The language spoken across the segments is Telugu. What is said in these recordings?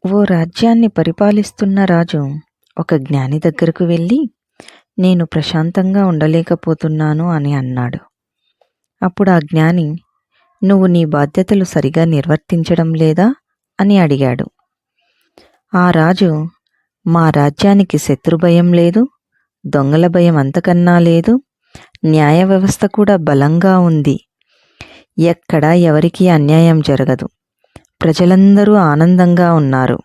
ఓ రాజ్యాన్ని పరిపాలిస్తున్న రాజు ఒక జ్ఞాని దగ్గరకు వెళ్ళి, నేను ప్రశాంతంగా ఉండలేకపోతున్నాను అని అన్నాడు. అప్పుడు ఆ జ్ఞాని, నువ్వు నీ బాధ్యతలు సరిగా నిర్వర్తించడం లేదా అని అడిగాడు. ఆ రాజు, మా రాజ్యానికి శత్రుభయం లేదు, దొంగల భయం అంతకన్నా లేదు, న్యాయ వ్యవస్థ కూడా బలంగా ఉంది, ఎక్కడా ఎవరికీ అన్యాయం జరగదు, ప్రజలందరూ ఆనందంగా ఉన్నారు,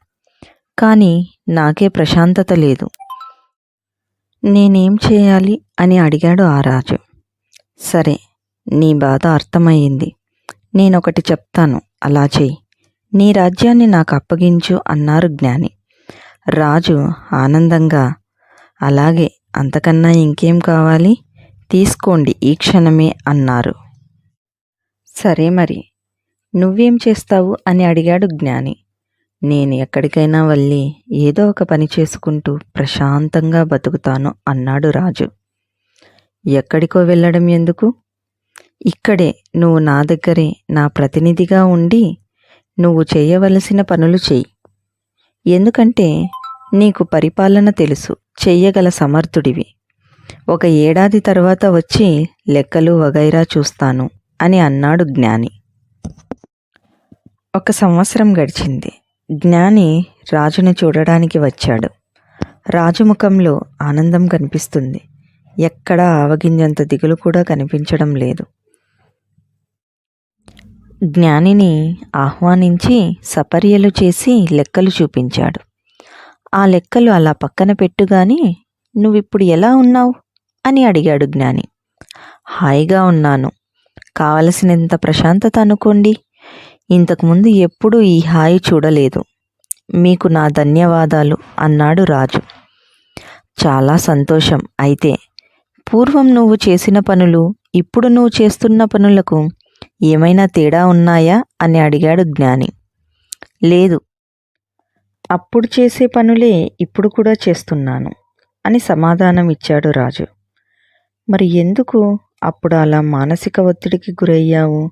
కానీ నాకే ప్రశాంతత లేదు, నేనేం చేయాలి అని అడిగాడు ఆ రాజు. సరే, నీ బాధ అర్థమయ్యింది, నేనొకటి చెప్తాను, అలా చెయ్యి, నీ రాజ్యాన్ని నాకు అప్పగించు అన్నారు జ్ఞాని. రాజు ఆనందంగా, అలాగే, అంతకన్నా ఇంకేం కావాలి, తీసుకోండి ఈ క్షణమే అన్నారు. సరే మరి, నువ్వేం చేస్తావు అని అడిగాడు జ్ఞాని. నేను ఎక్కడికైనా వెళ్ళి ఏదో ఒక పని చేసుకుంటూ ప్రశాంతంగా బతుకుతాను అన్నాడు రాజు. ఎక్కడికో వెళ్ళడం ఎందుకు? ఇక్కడే నువ్వు నా దగ్గరే నా ప్రతినిధిగా ఉండి నువ్వు చేయవలసిన పనులు చెయ్యి. ఎందుకంటే నీకు పరిపాలన తెలుసు, చెయ్యగల సమర్థుడివి. 1 ఏడాది తర్వాత వచ్చి లెక్కలు వగైరా చూస్తాను అని అన్నాడు జ్ఞాని. 1 సంవత్సరం గడిచింది. జ్ఞాని రాజును చూడడానికి వచ్చాడు. రాజు ముఖంలో ఆనందం కనిపిస్తుంది. ఎక్కడా ఆవగింజంత దిగులు కూడా కనిపించడం లేదు. జ్ఞానిని ఆహ్వానించి సపర్యలు చేసి లెక్కలు చూపించాడు. ఆ లెక్కలు అలా పక్కన పెట్టుగాని, నువ్విప్పుడు ఎలా ఉన్నావు అని అడిగాడు జ్ఞాని. హాయిగా ఉన్నాను, కావలసినంత ప్రశాంతత అనుకోండి. ఇంతకుముందు ఎప్పుడూ ఈ హాయి చూడలేదు. మీకు నా ధన్యవాదాలు అన్నాడు రాజు. చాలా సంతోషం. అయితే పూర్వం నువ్వు చేసిన పనులు ఇప్పుడు నువ్వు చేస్తున్న పనులకు ఏమైనా తేడా ఉన్నాయా అని అడిగాడు జ్ఞాని. లేదు, అప్పుడు చేసే పనులే ఇప్పుడు కూడా చేస్తున్నాను అని సమాధానం ఇచ్చాడు రాజు. మరి ఎందుకు అప్పుడు అలా మానసిక ఒత్తిడికి గురయ్యావు,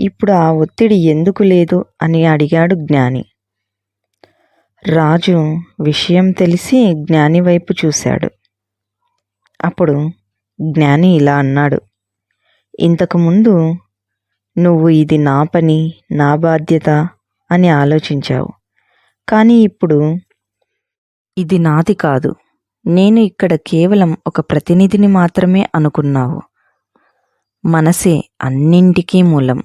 ఇప్పుడు ఆ ఒత్తిడి ఎందుకు లేదు అని అడిగాడు జ్ఞాని. రాజు విషయం తెలిసి జ్ఞాని వైపు చూశాడు. అప్పుడు జ్ఞాని ఇలా అన్నాడు, ఇంతకుముందు నువ్వు ఇది నా పని, నా బాధ్యత అని ఆలోచించావు. కానీ ఇప్పుడు ఇది నాది కాదు, నేను ఇక్కడ కేవలం ఒక ప్రతినిధిని మాత్రమే అనుకున్నావు. మనసే అన్నింటికీ మూలం.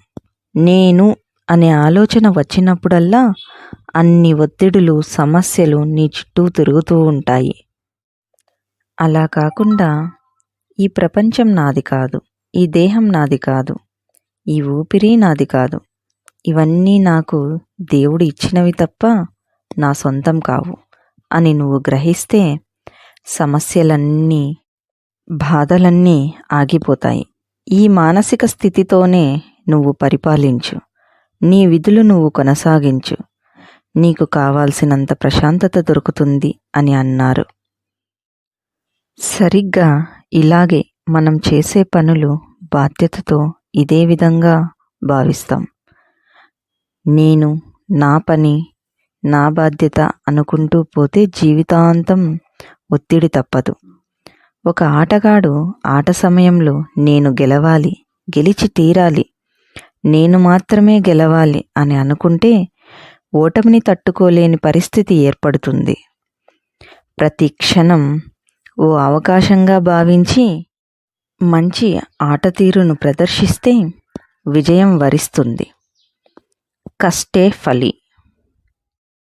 నేను అనే ఆలోచన వచ్చినప్పుడల్లా అన్ని ఒత్తిడులు, సమస్యలు నీ చుట్టూ తిరుగుతూ ఉంటాయి. అలా కాకుండా ఈ ప్రపంచం నాది కాదు, ఈ దేహం నాది కాదు, ఈ ఊపిరి నాది కాదు, ఇవన్నీ నాకు దేవుడు ఇచ్చినవి తప్ప నా సొంతం కావు అని నువ్వు గ్రహిస్తే సమస్యలన్నీ, బాధలన్నీ ఆగిపోతాయి. ఈ మానసిక స్థితితోనే నువ్వు పరిపాలించు, నీ విధులు నువ్వు కొనసాగించు, నీకు కావాల్సినంత ప్రశాంతత దొరుకుతుంది అని అన్నారు. సరిగ్గా ఇలాగే మనం చేసే పనులు బాధ్యతతో ఇదే విధంగా భావిస్తాం. నేను, నా పని, నా బాధ్యత అనుకుంటూ పోతే జీవితాంతం ఒత్తిడి తప్పదు. ఒక ఆటగాడు ఆట సమయంలో నేను గెలవాలి, గెలిచి తీరాలి, నేను మాత్రమే గెలవాలి అని అనుకుంటే ఓటమిని తట్టుకోలేని పరిస్థితి ఏర్పడుతుంది. ప్రతి క్షణం ఓ అవకాశంగా భావించి మంచి ఆట తీరును ప్రదర్శిస్తే విజయం వరిస్తుంది. కష్టే ఫలి.